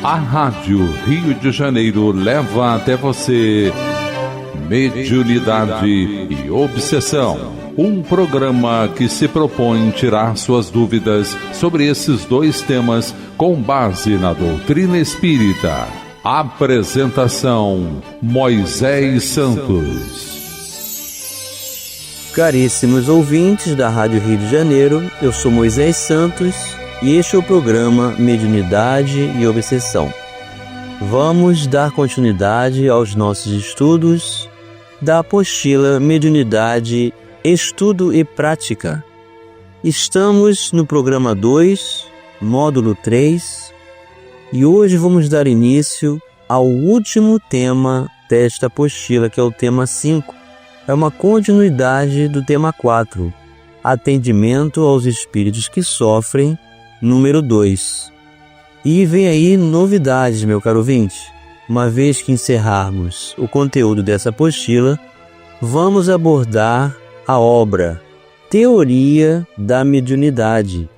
A Rádio Rio de Janeiro leva até você Mediunidade e Obsessão. Um programa que se propõe tirar suas dúvidas sobre esses dois temas com base na doutrina espírita. Apresentação: Moisés Santos. Caríssimos ouvintes da Rádio Rio de Janeiro, eu sou Moisés Santos e este é o programa Mediunidade e Obsessão. Vamos dar continuidade aos nossos estudos da apostila Mediunidade, Estudo e Prática. Estamos no programa 2, módulo 3, e hoje vamos dar início ao último tema desta apostila, que é o tema 5. É uma continuidade do tema 4, Atendimento aos Espíritos que Sofrem, número 2. E vem aí novidades, meu caro ouvinte. Uma vez que encerrarmos o conteúdo dessa apostila, vamos abordar a obra Teoria da Mediunidade.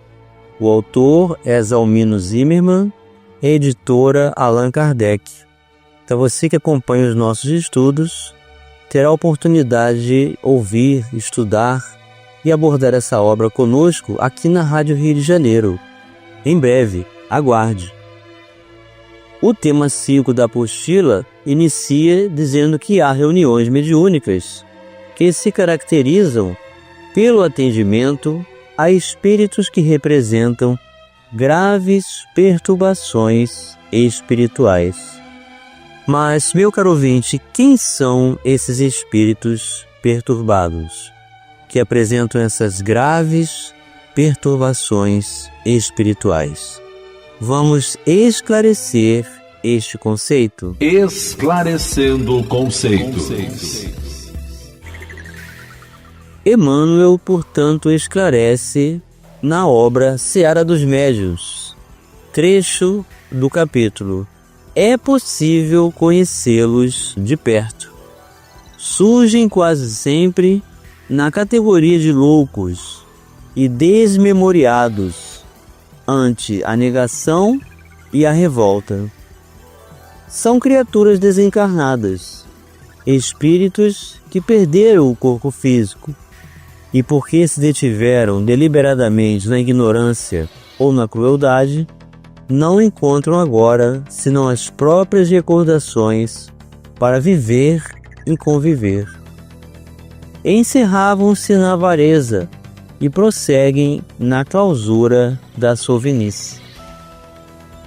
O autor é Zalmino Zimmermann, editora Allan Kardec. Então você que acompanha os nossos estudos terá a oportunidade de ouvir, estudar e abordar essa obra conosco aqui na Rádio Rio de Janeiro. Em breve, aguarde. O tema 5 da apostila inicia dizendo que há reuniões mediúnicas que se caracterizam pelo atendimento a espíritos que representam graves perturbações espirituais. Mas, meu caro ouvinte, quem são esses espíritos perturbados que apresentam essas graves perturbações espirituais? Vamos esclarecer este conceito. Esclarecendo conceitos. Emmanuel, portanto, esclarece na obra Seara dos Médiuns, trecho do capítulo É possível conhecê-los de perto. Surgem quase sempre na categoria de loucos e desmemoriados ante a negação e a revolta. São criaturas desencarnadas, espíritos que perderam o corpo físico e, porque se detiveram deliberadamente na ignorância ou na crueldade, não encontram agora senão as próprias recordações para viver e conviver. Encerravam-se na avareza e prosseguem na clausura da sovinice.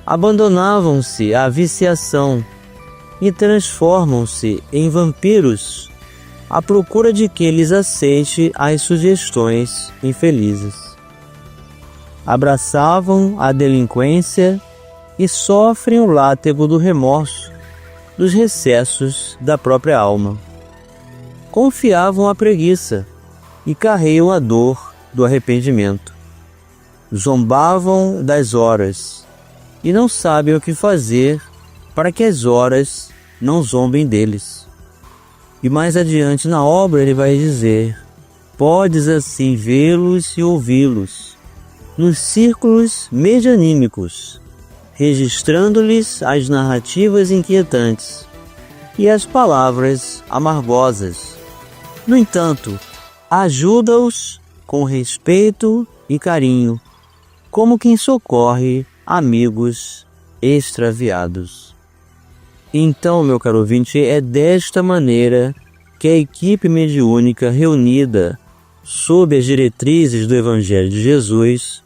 Abandonavam-se à viciação e transformam-se em vampiros à procura de quem lhes aceite as sugestões infelizes. Abraçavam a delinquência e sofrem o látego do remorso, dos recessos da própria alma. Confiavam à preguiça e carregam a dor do arrependimento. Zombavam das horas e não sabem o que fazer para que as horas não zombem deles. E mais adiante na obra ele vai dizer: podes assim vê-los e ouvi-los nos círculos medianímicos, registrando-lhes as narrativas inquietantes e as palavras amargosas. No entanto, ajuda-os com respeito e carinho, como quem socorre amigos extraviados. Então, meu caro ouvinte, é desta maneira que a equipe mediúnica reunida sob as diretrizes do Evangelho de Jesus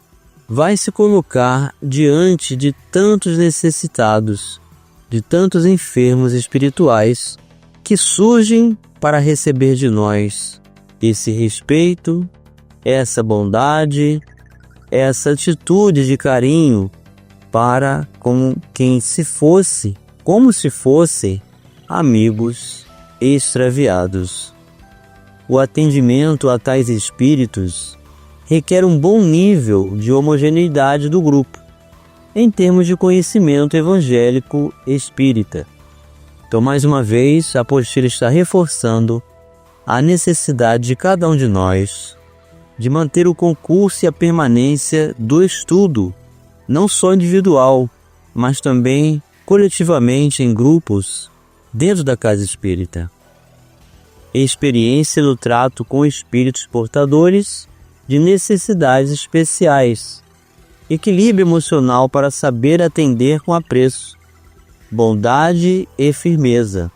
vai se colocar diante de tantos necessitados, de tantos enfermos espirituais que surgem para receber de nós esse respeito, essa bondade, essa atitude de carinho para com quem como se fossem amigos extraviados. O atendimento a tais espíritos requer um bom nível de homogeneidade do grupo, em termos de conhecimento evangélico espírita. Então, mais uma vez, a apostila está reforçando a necessidade de cada um de nós de manter o concurso e a permanência do estudo, não só individual, mas também coletivamente em grupos dentro da casa espírita. Experiência no trato com espíritos portadores de necessidades especiais. Equilíbrio emocional para saber atender com apreço. Bondade e firmeza.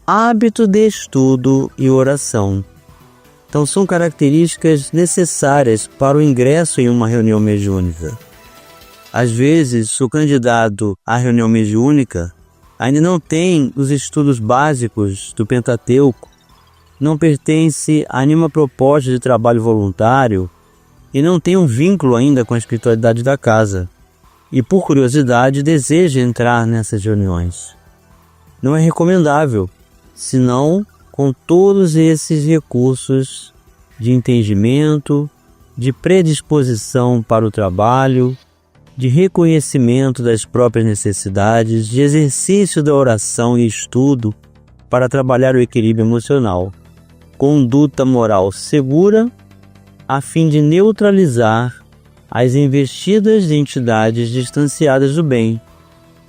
Hábito de estudo e oração. Então são características necessárias para o ingresso em uma reunião mediúnica. Às vezes, o candidato à reunião mediúnica ainda não tem os estudos básicos do Pentateuco, não pertence a nenhuma proposta de trabalho voluntário e não tem um vínculo ainda com a espiritualidade da casa. E por curiosidade deseja entrar nessas reuniões. Não é recomendável, senão com todos esses recursos de entendimento, de predisposição para o trabalho, de reconhecimento das próprias necessidades, de exercício da oração e estudo para trabalhar o equilíbrio emocional, conduta moral segura, a fim de neutralizar as investidas de entidades distanciadas do bem,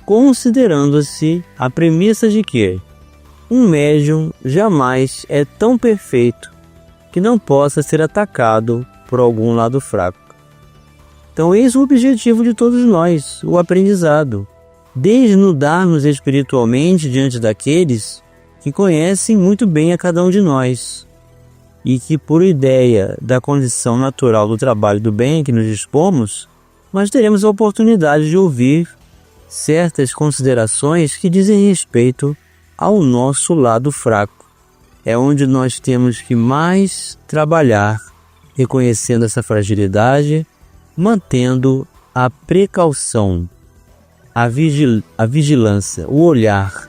considerando-se a premissa de que um médium jamais é tão perfeito que não possa ser atacado por algum lado fraco. Então eis o objetivo de todos nós, o aprendizado, desnudar-nos espiritualmente diante daqueles que conhecem muito bem a cada um de nós e que, por ideia da condição natural do trabalho do bem que nos dispomos, nós teremos a oportunidade de ouvir certas considerações que dizem respeito ao nosso lado fraco. É onde nós temos que mais trabalhar, reconhecendo essa fragilidade, mantendo a precaução, a vigilância, o olhar,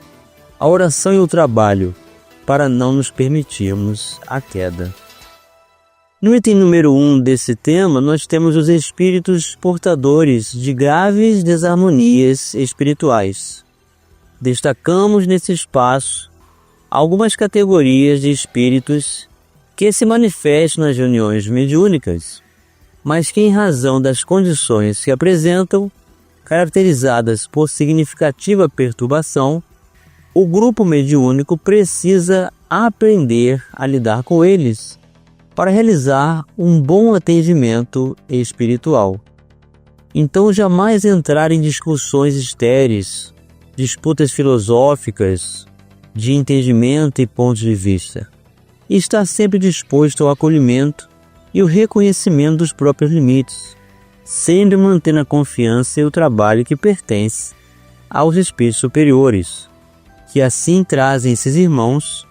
a oração e o trabalho, para não nos permitirmos a queda. No item número 1 desse tema, nós temos os espíritos portadores de graves desarmonias espirituais. Destacamos nesse espaço algumas categorias de espíritos que se manifestam nas reuniões mediúnicas, mas que, em razão das condições que apresentam, caracterizadas por significativa perturbação, o grupo mediúnico precisa aprender a lidar com eles para realizar um bom atendimento espiritual. Então, jamais entrar em discussões estéreis, disputas filosóficas, de entendimento e pontos de vista. E estar sempre disposto ao acolhimento e o reconhecimento dos próprios limites, sempre mantendo a confiança e o trabalho que pertence aos espíritos superiores, que assim trazem esses irmãos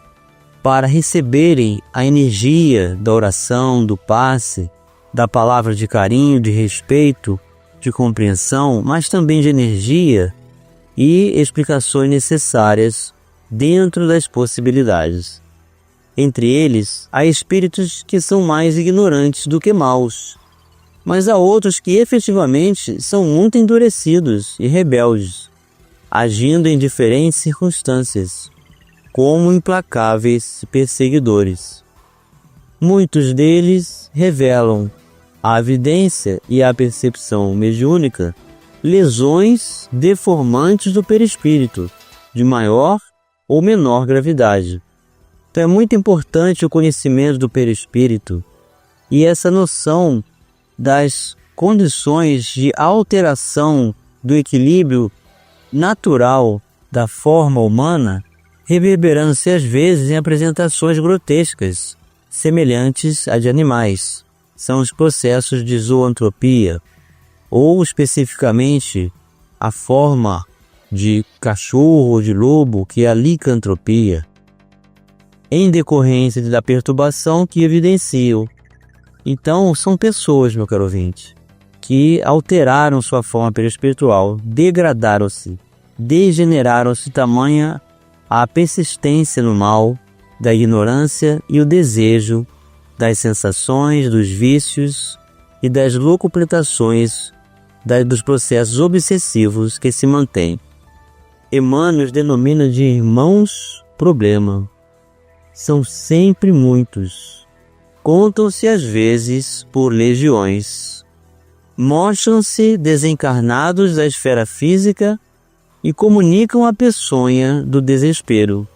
para receberem a energia da oração, do passe, da palavra de carinho, de respeito, de compreensão, mas também de energia e explicações necessárias dentro das possibilidades. Entre eles, há espíritos que são mais ignorantes do que maus, mas há outros que efetivamente são muito endurecidos e rebeldes, agindo em diferentes circunstâncias, como implacáveis perseguidores. Muitos deles revelam à evidência e à percepção mediúnica lesões deformantes do perispírito, de maior ou menor gravidade. Então é muito importante o conhecimento do perispírito e essa noção das condições de alteração do equilíbrio natural da forma humana, reverberando-se às vezes em apresentações grotescas, semelhantes a de animais. São os processos de zoantropia, ou especificamente a forma de cachorro ou de lobo, que é a licantropia, em decorrência da perturbação que evidenciam. Então, são pessoas, meu caro ouvinte, que alteraram sua forma perispiritual, degradaram-se, degeneraram-se, tamanha a persistência no mal, da ignorância e o desejo, das sensações, dos vícios e das locupletações, dos processos obsessivos que se mantêm. Emmanuel os denomina de irmãos problema. São sempre muitos. Contam-se às vezes por legiões. mostram-se desencarnados da esfera física e comunicam a peçonha do desespero.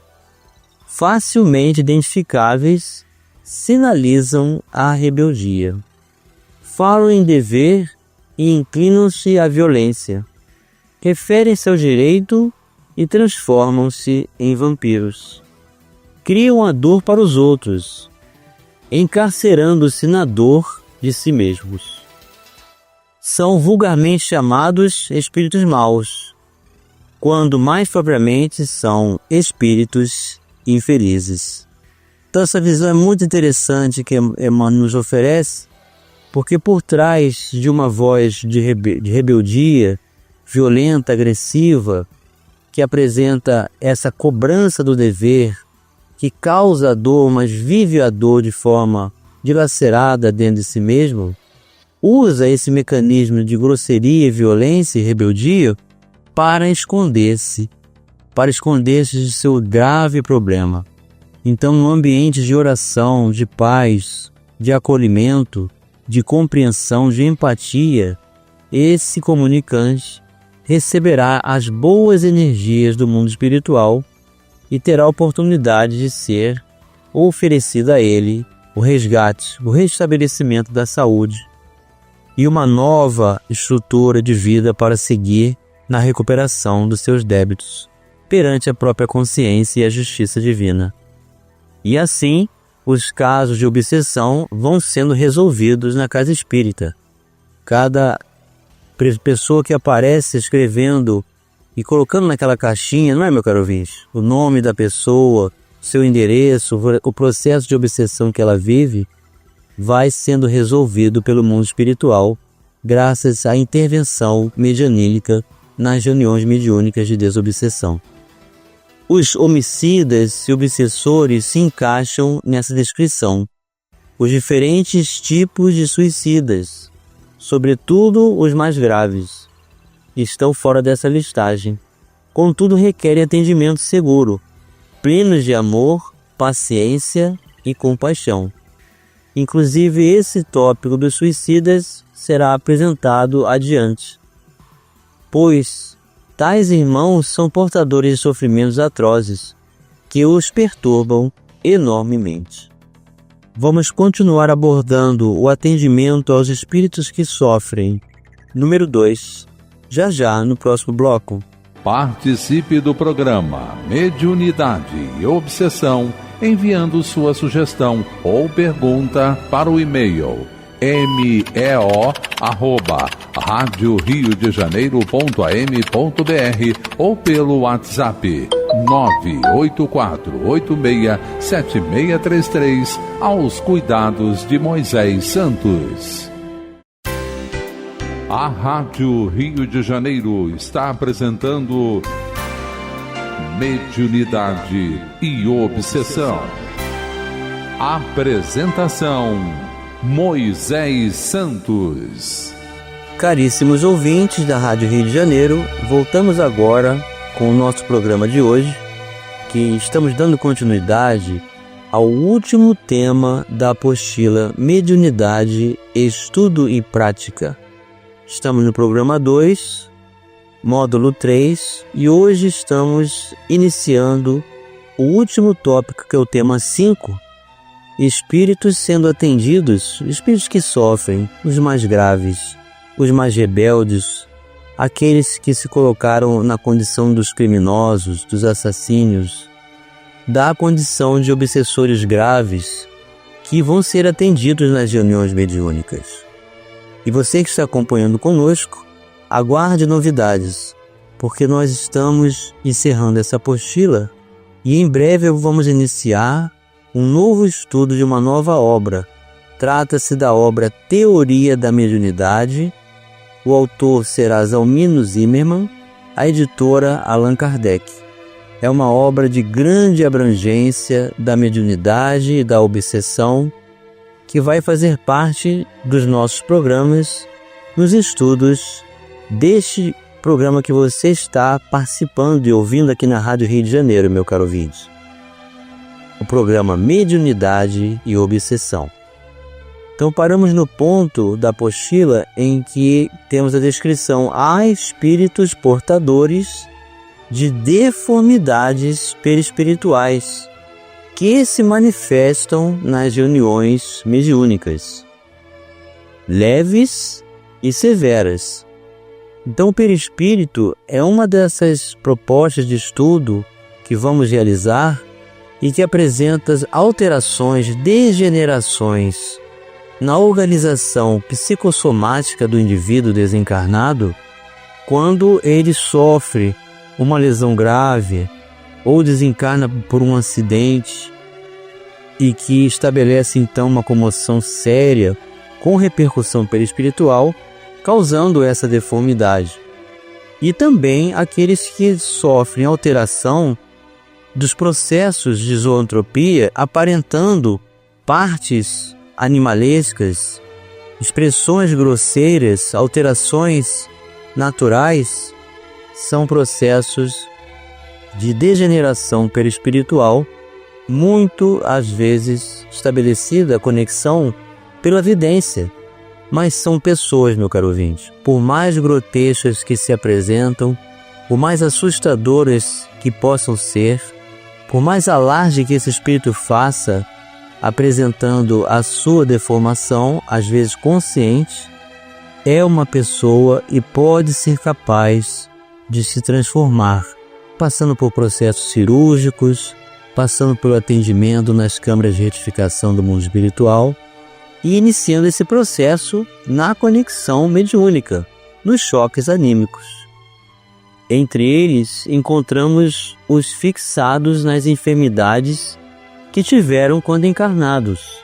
Facilmente identificáveis, sinalizam a rebeldia. Falam em dever e inclinam-se à violência. Referem-se ao direito e transformam-se em vampiros. Criam a dor para os outros, encarcerando-se na dor de si mesmos. São vulgarmente chamados espíritos maus, quando mais propriamente são espíritos infelizes. Então essa visão é muito interessante que Emmanuel nos oferece, porque por trás de uma voz de rebeldia, violenta, agressiva, que apresenta essa cobrança do dever, que causa a dor, mas vive a dor de forma dilacerada dentro de si mesmo, usa esse mecanismo de grosseria, violência e rebeldia para esconder-se de seu grave problema. Então, no ambiente de oração, de paz, de acolhimento, de compreensão, de empatia, esse comunicante receberá as boas energias do mundo espiritual e terá a oportunidade de ser oferecido a ele o resgate, o restabelecimento da saúde e uma nova estrutura de vida para seguir na recuperação dos seus débitos perante a própria consciência e a justiça divina. E assim, os casos de obsessão vão sendo resolvidos na casa espírita. Cada pessoa que aparece escrevendo e colocando naquela caixinha, não é, meu caro ouvinte? O nome da pessoa, seu endereço, o processo de obsessão que ela vive, vai sendo resolvido pelo mundo espiritual, graças à intervenção medianílica nas reuniões mediúnicas de desobsessão. Os homicidas e obsessores se encaixam nessa descrição. Os diferentes tipos de suicidas, sobretudo os mais graves, estão fora dessa listagem. Contudo, requerem atendimento seguro, plenos de amor, paciência e compaixão. Inclusive, esse tópico dos suicidas será apresentado adiante, pois tais irmãos são portadores de sofrimentos atrozes que os perturbam enormemente. Vamos continuar abordando o atendimento aos espíritos que sofrem. Número 2, já no próximo bloco. Participe do programa Mediunidade e Obsessão enviando sua sugestão ou pergunta para o e-mail meo@radioriodejaneiro.am.br ou pelo WhatsApp 984867633 aos cuidados de Moisés Santos. A Rádio Rio de Janeiro está apresentando Mediunidade e Obsessão. Apresentação: Moisés Santos. Caríssimos ouvintes da Rádio Rio de Janeiro, voltamos agora com o nosso programa de hoje, que estamos dando continuidade ao último tema da apostila Mediunidade, Estudo e Prática. Estamos no programa 2, módulo 3, e hoje estamos iniciando o último tópico, que é o tema 5, espíritos sendo atendidos, espíritos que sofrem, os mais graves, os mais rebeldes, aqueles que se colocaram na condição dos criminosos, dos assassinos, da condição de obsessores graves, que vão ser atendidos nas reuniões mediúnicas. E você que está acompanhando conosco, aguarde novidades, porque nós estamos encerrando essa apostila e em breve vamos iniciar um novo estudo de uma nova obra. Trata-se da obra Teoria da Mediunidade. O autor será Zalmino Zimmermann, a editora Allan Kardec. É uma obra de grande abrangência da mediunidade e da obsessão, que vai fazer parte dos nossos programas, nos estudos deste programa que você está participando e ouvindo aqui na Rádio Rio de Janeiro, meu caro ouvinte. O programa Mediunidade e Obsessão. Então paramos no ponto da apostila em que temos a descrição: há espíritos portadores de deformidades perispirituais que se manifestam nas reuniões mediúnicas, leves e severas. Então o perispírito é uma dessas propostas de estudo que vamos realizar e que apresenta alterações, degenerações na organização psicossomática do indivíduo desencarnado quando ele sofre uma lesão grave ou desencarna por um acidente e que estabelece então uma comoção séria com repercussão perispiritual, causando essa deformidade. E também aqueles que sofrem alteração dos processos de zoantropia, aparentando partes animalescas, expressões grosseiras, alterações naturais, são processos de degeneração perispiritual, muito às vezes estabelecida a conexão pela vidência. Mas são pessoas, meu caro ouvinte, por mais grotescas que se apresentam, por mais assustadoras que possam ser, por mais alarde que esse espírito faça, apresentando a sua deformação, às vezes consciente, é uma pessoa e pode ser capaz de se transformar, passando por processos cirúrgicos, passando pelo atendimento nas câmaras de retificação do mundo espiritual e iniciando esse processo na conexão mediúnica, nos choques anímicos. Entre eles, encontramos os fixados nas enfermidades que tiveram quando encarnados,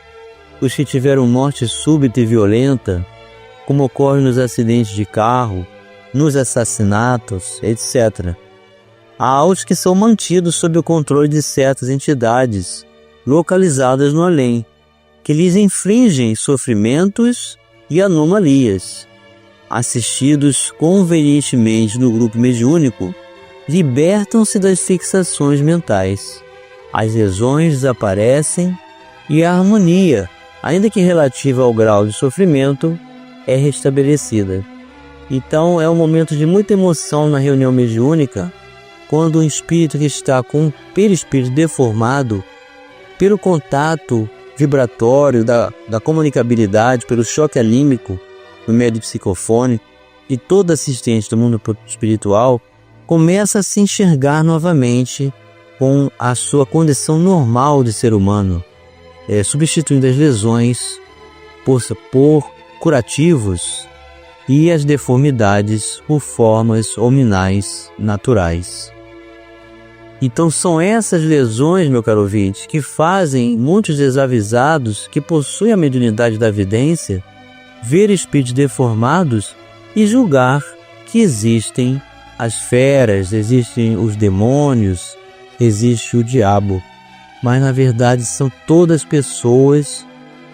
os que tiveram morte súbita e violenta, como ocorre nos acidentes de carro, nos assassinatos, etc. Há os que são mantidos sob o controle de certas entidades localizadas no além, que lhes infligem sofrimentos e anomalias. Assistidos convenientemente no grupo mediúnico, libertam-se das fixações mentais. As lesões desaparecem e a harmonia, ainda que relativa ao grau de sofrimento, é restabelecida. Então é um momento de muita emoção na reunião mediúnica, quando um espírito que está com um perispírito deformado, pelo contato vibratório da comunicabilidade, pelo choque anímico, no médio psicofônico, e todo assistente do mundo espiritual começa a se enxergar novamente com a sua condição normal de ser humano, substituindo as lesões por curativos e as deformidades por formas hominais naturais. Então são essas lesões, meu caro ouvinte, que fazem muitos desavisados que possuem a mediunidade da vidência ver espíritos deformados e julgar que existem as feras, existem os demônios, existe o diabo. Mas na verdade são todas pessoas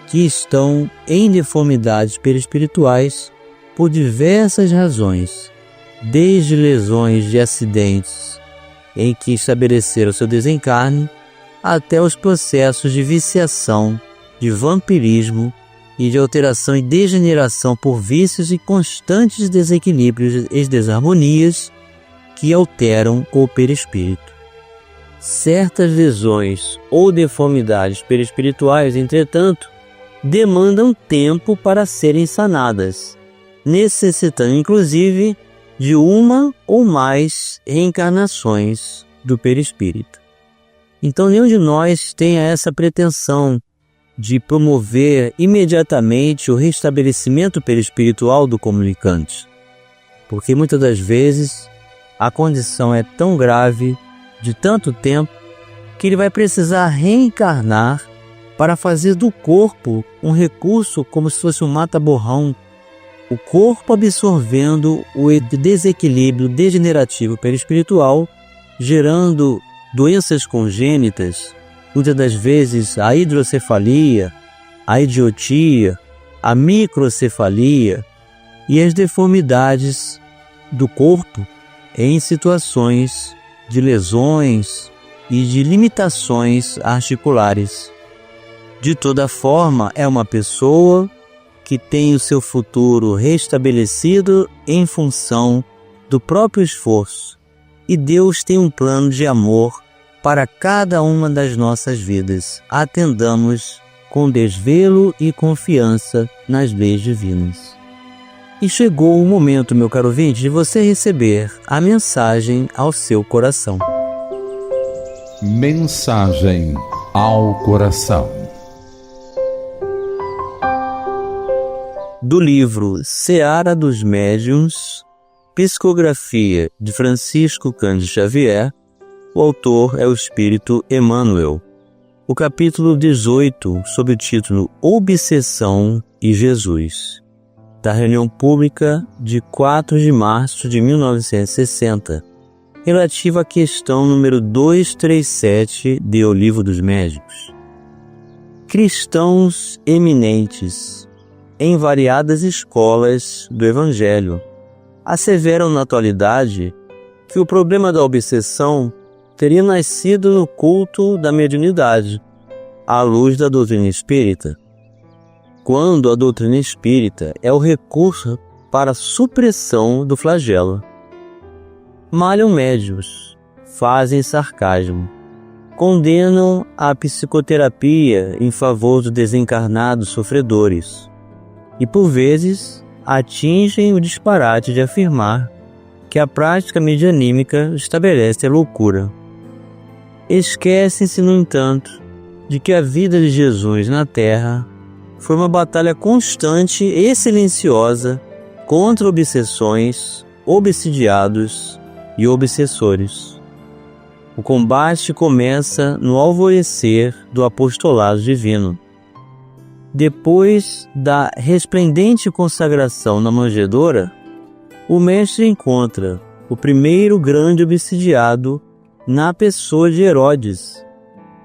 que estão em deformidades perispirituais por diversas razões, desde lesões de acidentes em que estabeleceram seu desencarne, até os processos de viciação, de vampirismo e de alteração e degeneração por vícios e constantes desequilíbrios e desarmonias que alteram o perispírito. Certas lesões ou deformidades perispirituais, entretanto, demandam tempo para serem sanadas, necessitando inclusive de uma ou mais reencarnações do perispírito. Então nenhum de nós tenha essa pretensão de promover imediatamente o restabelecimento perispiritual do comunicante, porque muitas das vezes a condição é tão grave, de tanto tempo, que ele vai precisar reencarnar para fazer do corpo um recurso como se fosse um mata-borrão, o corpo absorvendo o desequilíbrio degenerativo perispiritual, gerando doenças congênitas, muitas das vezes a hidrocefalia, a idiotia, a microcefalia e as deformidades do corpo em situações de lesões e de limitações articulares. De toda forma, é uma pessoa que tem o seu futuro restabelecido em função do próprio esforço, e Deus tem um plano de amor para cada uma das nossas vidas. Atendamos com desvelo e confiança nas leis divinas. E chegou o momento, meu caro ouvinte, de você receber a mensagem ao seu coração. Mensagem ao coração. Do livro Seara dos Médiuns, psicografia de Francisco Cândido Xavier, o autor é o Espírito Emmanuel. O capítulo 18, sob o título Obsessão e Jesus, da reunião pública de 4 de março de 1960, relativa à questão número 237 de O Livro dos Médiuns. Cristãos eminentes, em variadas escolas do Evangelho, asseveram na atualidade que o problema da obsessão teria nascido no culto da mediunidade, à luz da doutrina espírita, quando a doutrina espírita é o recurso para a supressão do flagelo. Malham médiuns, fazem sarcasmo, condenam a psicoterapia em favor dos desencarnados sofredores e, por vezes, atingem o disparate de afirmar que a prática medianímica estabelece a loucura. Esquecem-se, no entanto, de que a vida de Jesus na Terra foi uma batalha constante e silenciosa contra obsessões, obsidiados e obsessores. O combate começa no alvorecer do apostolado divino. Depois da resplendente consagração na manjedoura, o mestre encontra o primeiro grande obsidiado na pessoa de Herodes,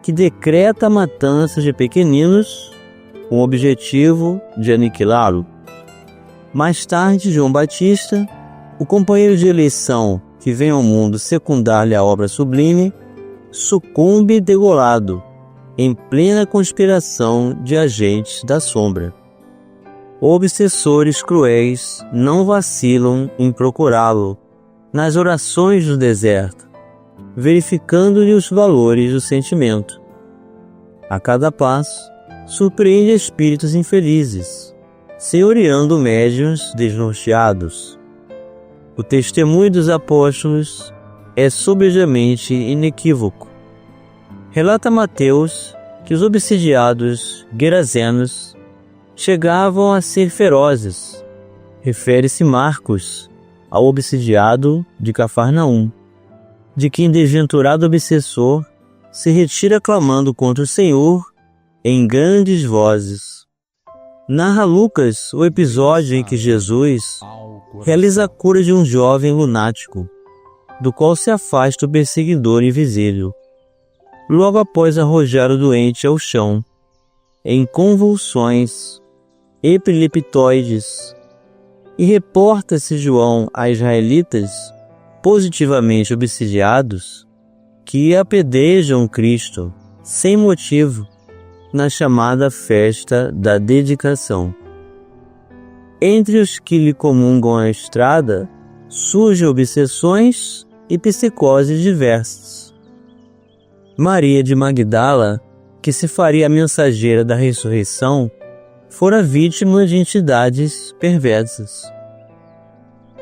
que decreta a matança de pequeninos com o objetivo de aniquilá-lo. Mais tarde, João Batista, o companheiro de eleição que vem ao mundo secundar-lhe a obra sublime, sucumbe degolado em plena conspiração de agentes da sombra. Obsessores cruéis não vacilam em procurá-lo nas orações do deserto, verificando-lhe os valores do sentimento. A cada passo, surpreende espíritos infelizes, senhoreando médiuns desnorteados. O testemunho dos apóstolos é sobrejamente inequívoco. Relata Mateus que os obsidiados gerazenos chegavam a ser ferozes. Refere-se Marcos ao obsidiado de Cafarnaum, de quem desventurado obsessor se retira clamando contra o Senhor em grandes vozes. Narra Lucas o episódio em que Jesus realiza a cura de um jovem lunático, do qual se afasta o perseguidor invisível, logo após arrojar o doente ao chão, em convulsões epileptoides, e reporta-se João a israelitas positivamente obsidiados que apedrejam Cristo sem motivo na chamada festa da dedicação. Entre os que lhe comungam a estrada, surgem obsessões e psicoses diversas. Maria de Magdala, que se faria a mensageira da ressurreição, fora vítima de entidades perversas.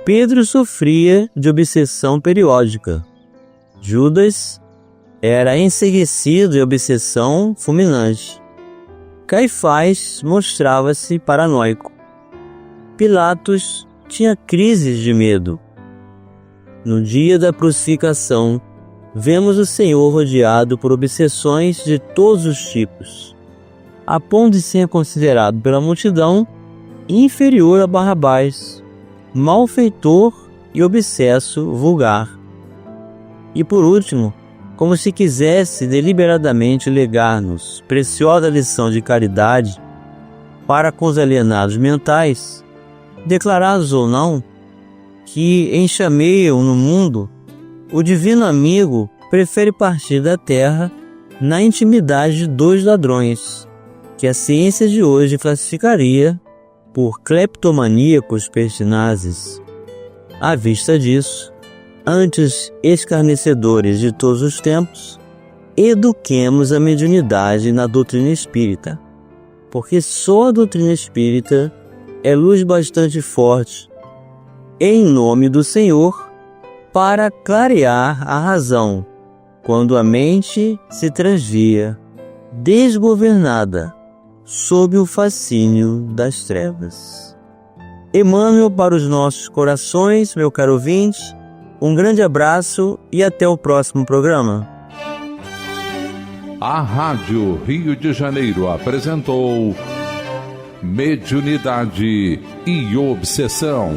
Pedro sofria de obsessão periódica. Judas era enceguecido de obsessão fulminante. Caifás mostrava-se paranoico. Pilatos tinha crises de medo. No dia da crucificação, vemos o Senhor rodeado por obsessões de todos os tipos, a ponto de ser considerado pela multidão inferior a Barrabás, malfeitor e obsesso vulgar. E por último, como se quisesse deliberadamente legar-nos preciosa lição de caridade para com os alienados mentais, declarados ou não, que enxameiam no mundo, o divino amigo prefere partir da terra na intimidade de 2 ladrões, que a ciência de hoje classificaria por cleptomaníacos pertinazes. À vista disso, antes escarnecedores de todos os tempos, eduquemos a mediunidade na doutrina espírita, porque só a doutrina espírita é luz bastante forte, em nome do Senhor, para clarear a razão, quando a mente se transvia, desgovernada, sob o fascínio das trevas. Emmanuel para os nossos corações, meu caro ouvinte, um grande abraço e até o próximo programa. A Rádio Rio de Janeiro apresentou Mediunidade e Obsessão.